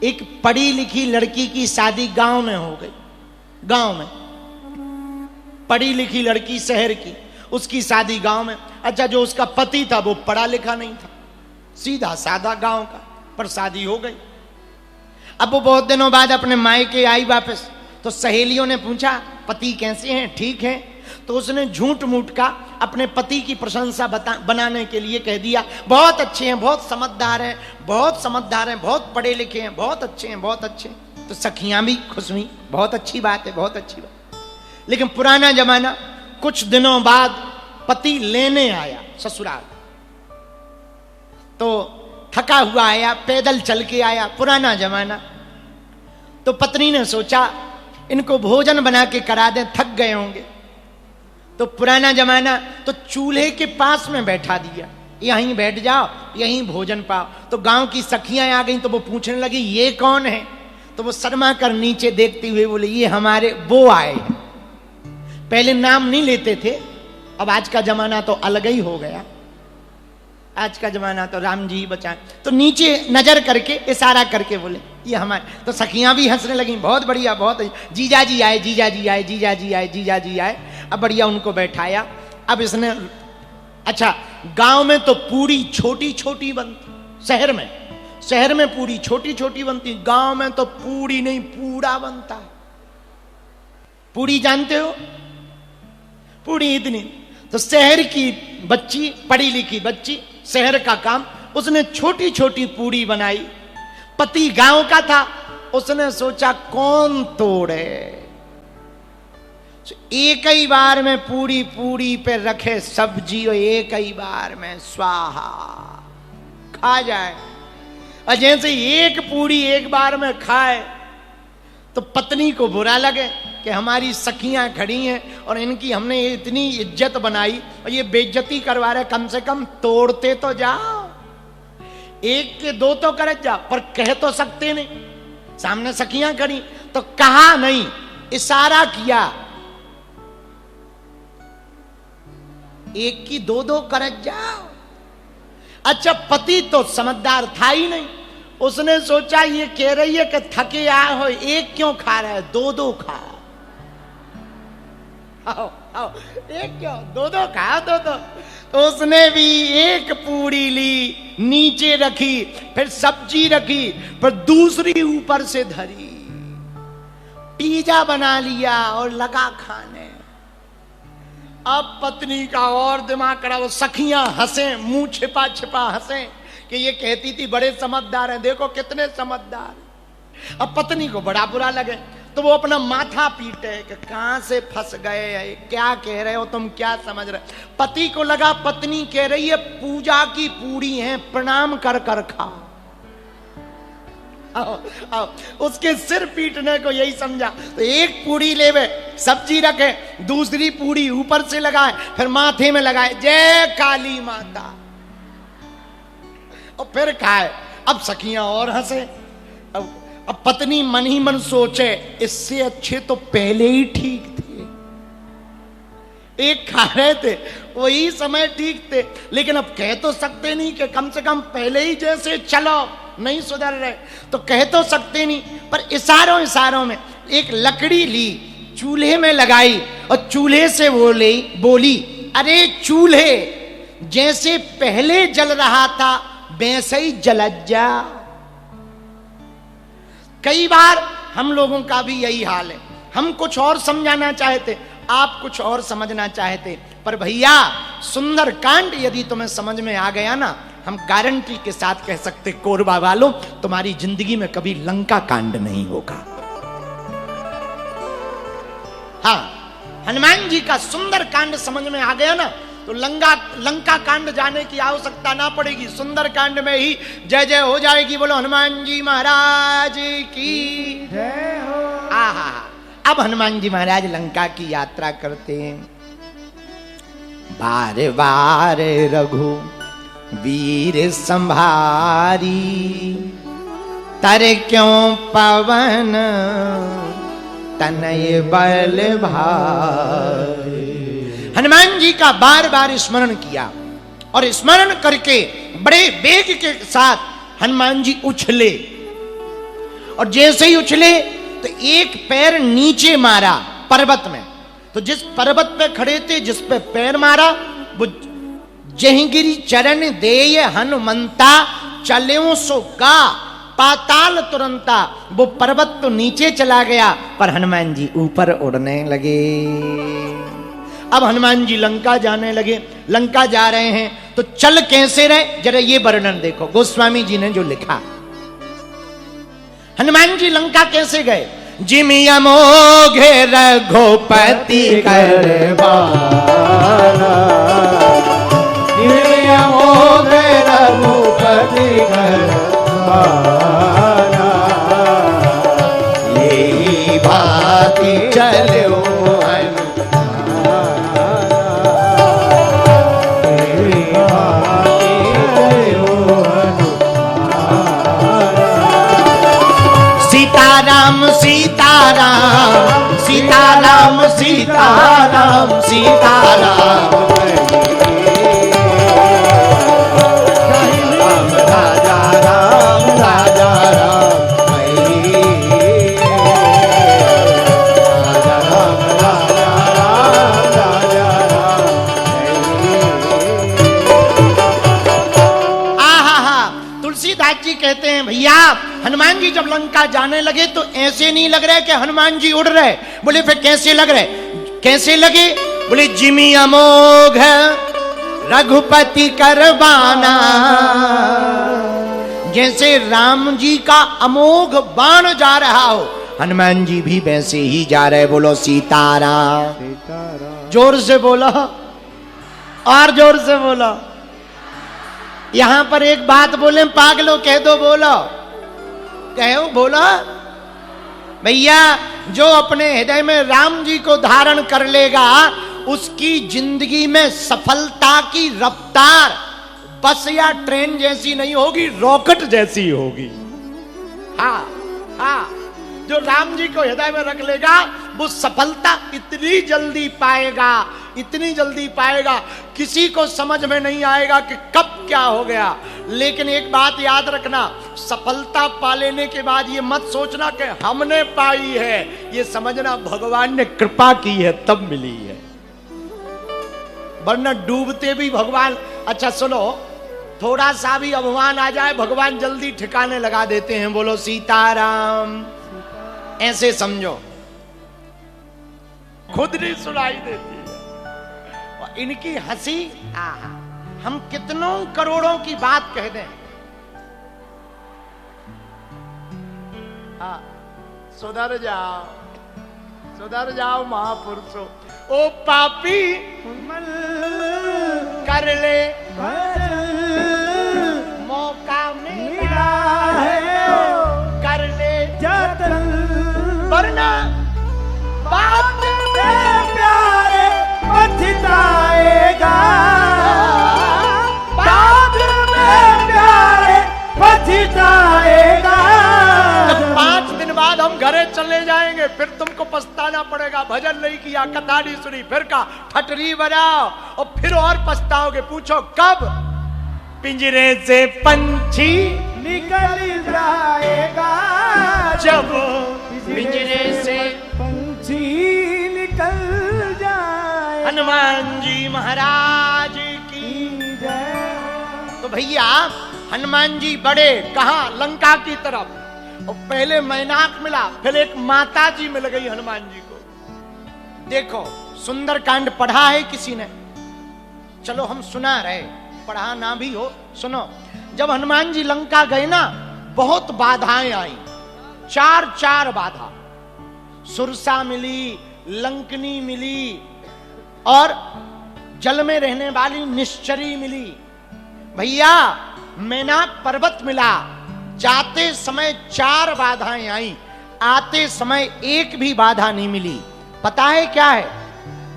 एक पढ़ी लिखी लड़की की शादी गांव में हो गई। गांव में पढ़ी लिखी लड़की, शहर की, उसकी शादी गांव में। अच्छा, जो उसका पति था वो पढ़ा लिखा नहीं था, सीधा साधा गांव का, पर शादी हो गई। अब वो बहुत दिनों बाद अपने मायके आई वापस, तो सहेलियों ने पूछा पति कैसे हैं, ठीक है? तो उसने झूठ मूठ का अपने पति की प्रशंसा बनाने के लिए कह दिया बहुत अच्छे हैं, बहुत समझदार हैं, बहुत समझदार हैं, बहुत पढ़े लिखे हैं, बहुत अच्छे हैं, बहुत अच्छे हैं। तो सखियां भी खुश हुई, बहुत अच्छी बात है, बहुत अच्छी बात। लेकिन पुराना जमाना, कुछ दिनों बाद पति लेने आया ससुराल, तो थका हुआ आया, पैदल चल के आया, पुराना जमाना। तो पत्नी ने सोचा इनको भोजन बना के करा दें, थक गए होंगे। तो पुराना जमाना, तो चूल्हे के पास में बैठा दिया, यहीं बैठ जाओ, यहीं भोजन पाओ। तो गांव की सखियां आ गई, तो वो पूछने लगी ये कौन है? तो वो शर्मा कर नीचे देखते हुए बोले ये हमारे वो आए हैं। पहले नाम नहीं लेते थे, अब आज का जमाना तो अलग ही हो गया, आज का जमाना तो राम जी बचाए। तो नीचे नजर करके इशारा करके बोले ये हमारे। तो सखियां भी हंसने लगी, बहुत बढ़िया, बहुत जीजा जी आए, जीजा जी आए, जीजा जी आए, जीजा जी आए। अब बढ़िया उनको बैठाया। अब इसने, अच्छा गांव में तो पूरी छोटी छोटी बनती, शहर में पूरी छोटी छोटी बनती, गांव में तो पूरी नहीं पूरा बनता है। पूरी जानते हो? पूरी इतनी। तो शहर की बच्ची, पढ़ी लिखी बच्ची, शहर का काम, उसने छोटी छोटी पूरी बनाई। पति गांव का था, उसने सोचा कौन तोड़े, एक ही बार में पूरी पूरी पे रखे सब्जी और एक ही बार में स्वाहा खा जाए। और जैसे एक पूरी एक बार में खाए तो पत्नी को बुरा लगे कि हमारी सखियां खड़ी हैं और इनकी हमने इतनी इज्जत बनाई और ये बेइज्जती करवा रहे, कम से कम तोड़ते तो जाओ, एक के दो तो कर जाओ। पर कह तो सकते नहीं, सामने सखियां खड़ी, तो कहा नहीं, इशारा किया, एक की दो दो कर जाओ। अच्छा, पति तो समझदार था ही नहीं, उसने सोचा ये कह रही है कि थके आए हो, एक क्यों खा रहा है, दो दो खाओ। आओ आओ, एक क्यों, दो दो खाओ, दो दो। तो उसने भी एक पूरी ली, नीचे रखी, फिर सब्जी रखी, फिर दूसरी ऊपर से धरी, पिज्जा बना लिया और लगा खाने। अब पत्नी का और दिमाग खराब, वो सखियां हंसे, मुंह छिपा छिपा हंसे कि ये कहती थी बड़े समझदार हैं, देखो कितने समझदार। अब पत्नी को बड़ा बुरा लगे, तो वो अपना माथा पीटे कि कहां से फंस गए, क्या कह रहे हो तुम, क्या समझ रहे। पति को लगा पत्नी कह रही है पूजा की पूरी है, प्रणाम कर कर खाओ। आओ आओ, उसके सिर पीटने को यही समझा। तो एक पूरी लेवे, सब्जी रखे, दूसरी पूरी ऊपर से लगाए, फिर माथे में लगाए जय काली माता, और फिर खाए। अब सखियां और हंसे। अब पत्नी मन ही मन सोचे इससे अच्छे तो पहले ही ठीक थे, एक खा रहे थे वही समय ठीक थे। लेकिन अब कह तो सकते नहीं कि कम से कम पहले ही जैसे चलो, नहीं सुधर रहे, तो कह तो सकते नहीं। पर इशारों इशारों में एक लकड़ी ली, चूल्हे में लगाई और चूल्हे से बोली अरे चूल्हे, जैसे पहले जल रहा था वैसे ही जल जा। कई बार हम लोगों का भी यही हाल है, हम कुछ और समझाना चाहते, आप कुछ और समझना चाहते। पर भैया सुंदर कांड यदि तुम्हें समझ में आ गया ना, हम गारंटी के साथ कह सकते कोरबा वालों तुम्हारी जिंदगी में कभी लंका कांड नहीं होगा। हाँ, हनुमान जी का सुंदर कांड समझ में आ गया ना, तो लंका कांड जाने की आवश्यकता ना पड़ेगी, सुंदर कांड में ही जय जय हो जाएगी। बोलो हनुमान जी महाराज की जय हो। आहा, अब हनुमान जी महाराज लंका की यात्रा करते हैं। बार बार रघु वीर संभारी, तर क्यों पवन तनय बल भारी। हनुमान जी का बार बार स्मरण किया और स्मरण करके बड़े वेग के साथ हनुमान जी उछले और जैसे ही उछले तो एक पैर नीचे मारा पर्वत में। तो जिस पर्वत पे खड़े थे, जिस पे पैर मारा, वो जहिगिरी चरण देय हनुमंता, चल्यों सो गा पाताल तुरंता। वो पर्वत तो नीचे चला गया, पर हनुमान जी ऊपर उड़ने लगे। अब हनुमान जी लंका जाने लगे। लंका जा रहे हैं तो चल कैसे रहे, जरा ये वर्णन देखो गोस्वामी जी ने जो लिखा। हनुमान जी लंका कैसे गए? जिमि अमोघे रघुपति करबाना, जिमि अमोघे रघुपति करबाना, यही भांति चलो सीताराम सीताराम सीताराम सीताराम सीताराम, राजा राम राजा राम, राजा राम राजा राम राजा राम। आहा, तुलसीदास जी कहते हैं भैया हनुमान जी जब लंका जाने लगे तो ऐसे नहीं लग रहा है कि हनुमान जी उड़ रहे। बोले फिर कैसे लग रहे? कैसे लगे? बोले जिमि अमोघ रघुपति करबाना, जैसे राम जी का अमोघ बाण जा रहा हो, हनुमान जी भी वैसे ही जा रहे। बोलो सीताराम, जोर से बोलो और जोर से बोलो। यहां पर एक बात बोले पागलो कह दो, बोलो कहो बोलो भैया। जो अपने हृदय में राम जी को धारण कर लेगा उसकी जिंदगी में सफलता की रफ्तार बस या ट्रेन जैसी नहीं होगी, रॉकेट जैसी होगी। हाँ हाँ, जो राम जी को हृदय में रख लेगा वो सफलता इतनी जल्दी पाएगा, इतनी जल्दी पाएगा, किसी को समझ में नहीं आएगा कि कब क्या हो गया। लेकिन एक बात याद रखना, सफलता पा लेने के बाद ये मत सोचना कि हमने पाई है, ये समझना भगवान ने कृपा की है तब मिली है, वरना डूबते भी भगवान। अच्छा सुनो, थोड़ा सा भी अभिमान आ जाए भगवान जल्दी ठिकाने लगा देते हैं। बोलो सीताराम, ऐसे समझो, खुद नहीं सुनाई देती है और इनकी हंसी। आहा, हम कितनों करोड़ों की बात कह दें, सुधर जाओ महापुरुषों। ओ पापी कर ले मौका मिला है, कर ले जतन, वरना बात में प्यारे पछताएगा, बाद में प्यारे पछताएगा। 5 दिन बाद हम घरे चले जाएंगे, फिर तुमको पछताना पड़ेगा। भजन नहीं किया, कथा नहीं सुनी, फिर का ठटरी बजाओ और फिर और पछताओगे। पूछो कब? पिंजरे से पंछी निकल जाएगा, जब पिंजरे से पंछी निकल जाए। हनुमान जी महाराज की जय। तो भैया हनुमान जी बड़े कहां? लंका की तरफ। और पहले मैनाक मिला, फिर एक माता जी मिल गई हनुमान जी को। देखो सुंदरकांड पढ़ा है किसी ने? चलो हम सुना रहे, पढ़ा ना भी हो सुनो। जब हनुमान जी लंका गए ना, बहुत बाधाएं आई, 4 बाधा। सुरसा मिली, लंकनी मिली और जल में रहने वाली निश्चरी मिली। भैया मैनाक पर्वत मिला, जाते समय 4 बाधाएं आई, आते समय एक भी बाधा नहीं मिली। पता है क्या है?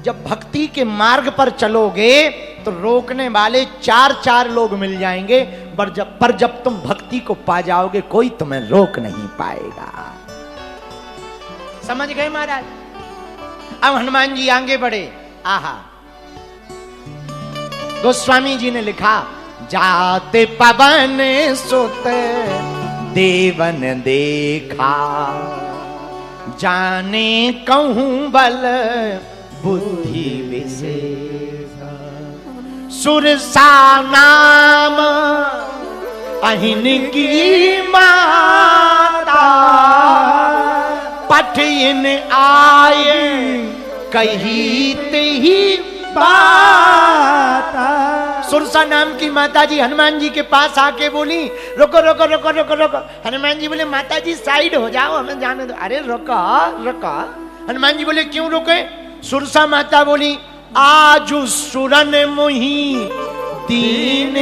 जब भक्ति के मार्ग पर चलोगे तो रोकने वाले 4 लोग मिल जाएंगे, पर जब तुम भक्ति को पा जाओगे कोई तुम्हें रोक नहीं पाएगा। समझ गए महाराज? अब हनुमान जी आगे बढ़े। आहा, गोस्वामी जी ने लिखा, जाते पवन सुत देवन देखा, जाने कहूं बल बुद्धि विशेषा। सुरसा नाम अहिन की माता, पठिन आए कही तही बाता। सुरसा नाम की माता जी हनुमान जी के पास आके बोली, रुको रुको रुको रुको रुको। हनुमान जी बोले, माता जी साइड हो जाओ, हमें जाने दो। अरे रुको रुको। हनुमान जी बोले, क्यों रुके? सुरसा माता बोली, आज सुरन मोही दीन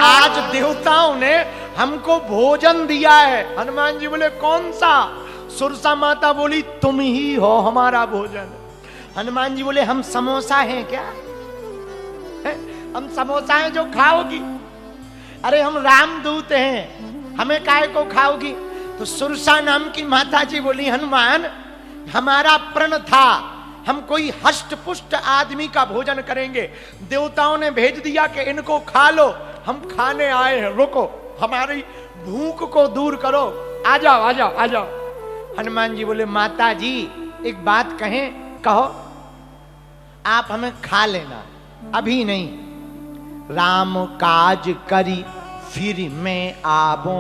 आज देवताओं ने हमको भोजन दिया है। हनुमान जी बोले, कौन सा? सुरसा माता बोली, तुम ही हो हमारा भोजन। हनुमान जी बोले, हम समोसा हैं क्या? है? हम समोसा हैं जो खाओगी? अरे हम रामदूत हैं, हमें काहे को खाओगी? तो सुरसा नाम की माता जी बोली, हनुमान हमारा प्रण था, हम कोई हष्ट पुष्ट आदमी का भोजन करेंगे। देवताओं ने भेज दिया कि इनको खा लो, हम खाने आए हैं, रुको हमारी भूख को दूर करो, आ जाओ आ जाओ आ जाओ। हनुमान जी बोले, माता जी एक बात कहें? कहो। आप हमें खा लेना, अभी नहीं। राम काज करी फिर मैं आबो,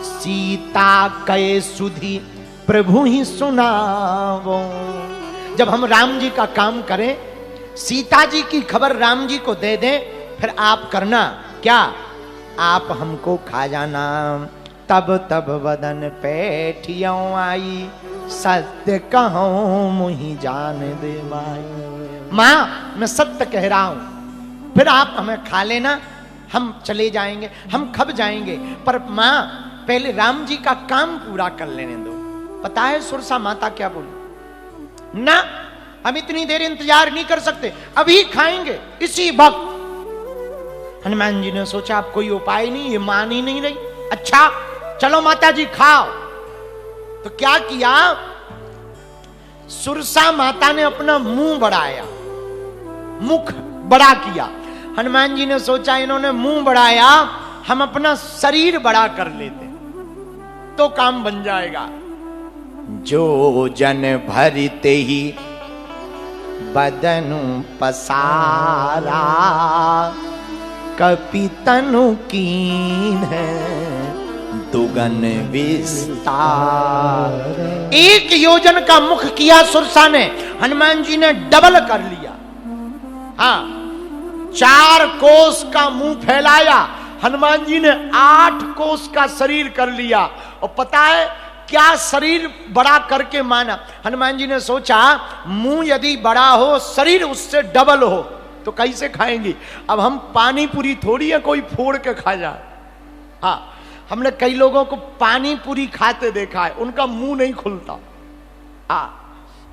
सीता कहे सुधी प्रभु ही सुनावो। जब हम राम जी का काम करें, सीता जी की खबर राम जी को दे दें, फिर आप करना क्या? आप हमको खा जाना। तब तब वदन पैठियों आई, सत्य कहूं मुहि जान दे माई। मां मैं सत्य कह रहा हूं, फिर आप हमें खा लेना, हम चले जाएंगे, हम खप जाएंगे, पर मां पहले राम जी का काम पूरा कर लेने दो। पता है सुरसा माता क्या बोली? ना, हम इतनी देर इंतजार नहीं कर सकते, अभी खाएंगे इसी वक्त। हनुमान जी ने सोचा अब कोई उपाय नहीं, ये मान ही नहीं रही। अच्छा चलो माता जी खाओ। तो क्या किया? सुरसा माता ने अपना मुंह बढ़ाया, मुख बड़ा किया। हनुमान जी ने सोचा इन्होंने मुंह बढ़ाया, हम अपना शरीर बड़ा कर लेते तो काम बन जाएगा। जो जन भरते ही बदनु पसारा, कपितनु कीन है दुगन विस्तार। एक योजन का मुख किया सुरसा ने, हनुमान जी ने डबल कर लिया। हाँ, 4 कोस का मुंह फैलाया, हनुमान जी ने 8 कोस का शरीर कर लिया। और पता है क्या शरीर बड़ा करके माना? हनुमान जी ने सोचा मुंह यदि बड़ा हो, शरीर उससे डबल हो तो कैसे खाएंगी? अब हम पानी पूरी थोड़ी है कोई फोड़ के खा जाए। हाँ, हमने कई लोगों को पानी पूरी खाते देखा है, उनका मुंह नहीं खुलता। हाँ,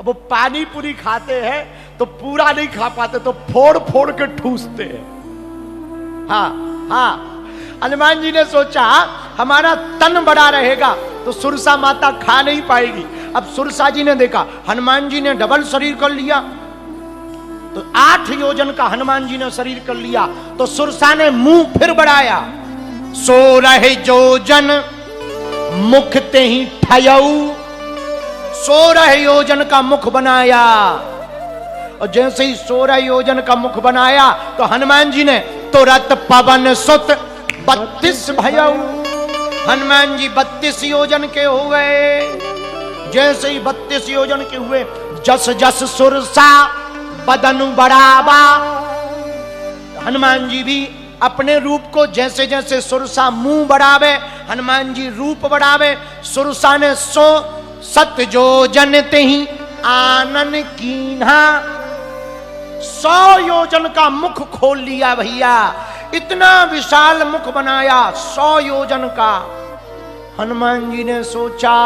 अब वो पानी पूरी खाते हैं तो पूरा नहीं खा पाते, तो फोड़ फोड़ के ठूसते हैं। हाँ हाँ, हनुमान जी ने सोचा हमारा तन बड़ा रहेगा तो सुरसा माता खा नहीं पाएगी। अब सुरसा जी ने देखा हनुमान जी ने डबल शरीर कर लिया, तो 8 योजन का हनुमान जी ने शरीर कर लिया। तो सुरसा ने मुंह फिर बढ़ाया, 16 योजन मुख ते ही ठयऊ। 16 योजन का मुख बनाया, और जैसे ही 16 योजन का मुख बनाया तो हनुमान जी ने तुरंत पवन सुत 32 भयऊ। हनुमान जी 32 योजन के हो गए। जैसे ही 32 योजन के हुए, जस जस सुरसा बदनु बढ़ावा, हनुमान जी भी अपने रूप को जैसे जैसे सुरसा मुंह बढ़ावे, हनुमान जी रूप बढ़ावे। सुरसा ने 100 योजन ते ही आनन कीन्हा। 100 योजन का मुख खोल लिया भैया, इतना विशाल मुख बनाया 100 योजन का। हनुमान जी ने सोचा,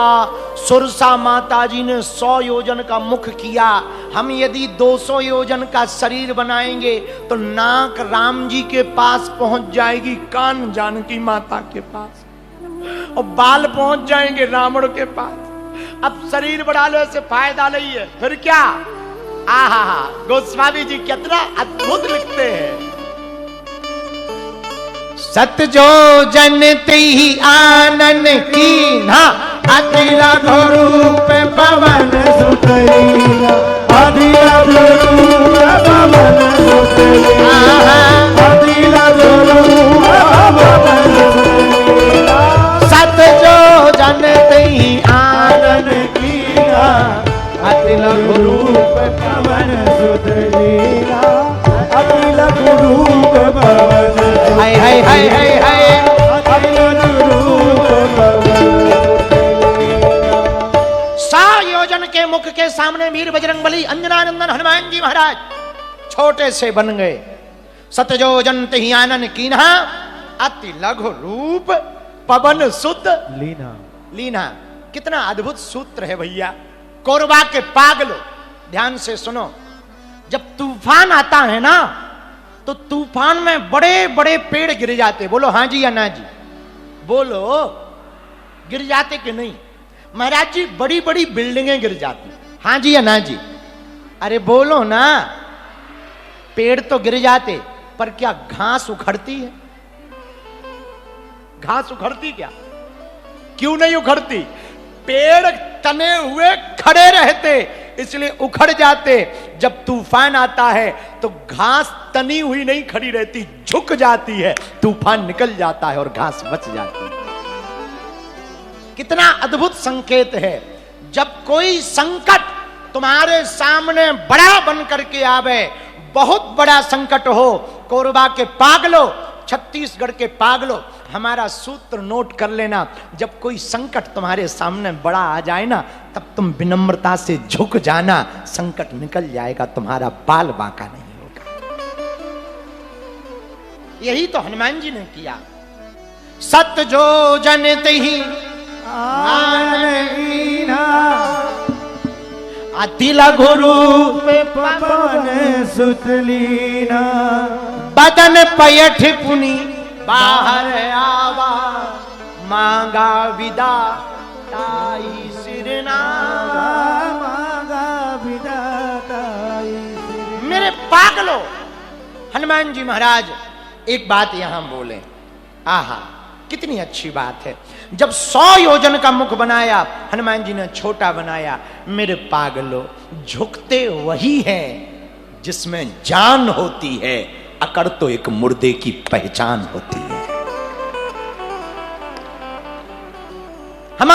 सुरसा माता जी ने 100 योजन का मुख किया, हम यदि 200 योजन का शरीर बनाएंगे तो नाक राम जी के पास पहुंच जाएगी, कान जानकी माता के पास, और बाल पहुंच जाएंगे रावण के पास। अब शरीर बढ़ाने से फायदा नहीं है, फिर क्या? आहा, गोस्वामी जी कितना अद्भुत लिखते हैं। सत जो जनते ही आनन कीन्हा, अति लघु रूप पवन सुत लीना, अति लघु रूप पवन सुत लीना, अति लघु रूप पवन सुत लीना। सत जो जनते ही आनन कीना, अति लघु रूप पवन सुत लीना, अति लघु रूप पवन सुत लीना। हाय हाय हाय हाय हाय। अति लघु रूप पवन योजन के मुख के सामने वीर बजरंगबली अंजनानंदन हनुमान जी महाराज छोटे से बन गए। सतजो जनते ही आनन कीन्हा, अति लघु रूप पवन सुत लीना। लीना। कितना अद्भुत सूत्र है भैया। कोरबा के पागलो, ध्यान से सुनो। जब तूफान आता है ना, तो तूफान में बड़े बड़े पेड़ गिर जाते। बोलो हाँ जी या ना जी, बोलो। गिर जाते कि नहीं महाराज जी? बड़ी बड़ी बिल्डिंगें गिर जाती। हाँ जी या ना जी? अरे बोलो ना। पेड़ तो गिर जाते, पर क्या घास उखड़ती है? घास उखड़ती क्या? क्यों नहीं उखड़ती? पेड़ तने हुए खड़े रहते, इसलिए उखड़ जाते। जब तूफान आता है तो घास तनी हुई नहीं खड़ी रहती, झुक जाती है। तूफान निकल जाता है और घास बच जाती है। कितना अद्भुत संकेत है। जब कोई संकट तुम्हारे सामने बड़ा बन करके आवे, बहुत बड़ा संकट हो, कोरबा के पागलो, छत्तीसगढ़ के पागलो, हमारा सूत्र नोट कर लेना। जब कोई संकट तुम्हारे सामने बड़ा आ जाए ना, तब तुम विनम्रता से झुक जाना, संकट निकल जाएगा, तुम्हारा बाल बांका नहीं होगा। यही तो हनुमान जी ने किया। सत जो जनते ही आनन, अति लघु रूप पवन सुत लीना, बदन पयठ पुनि बाहर आवा, मांगा विदा ताई सिरनावा, मांगा विदाताई। मेरे पागलो। हनुमान जी महाराज एक बात यहां बोले, आहा कितनी अच्छी बात है। जब 100 योजन का मुख बनाया, हनुमान जी ने छोटा बनाया। मेरे पागलो, झुकते वही है जिसमें जान होती है, अकड़ तो एक मुर्दे की पहचान होती है।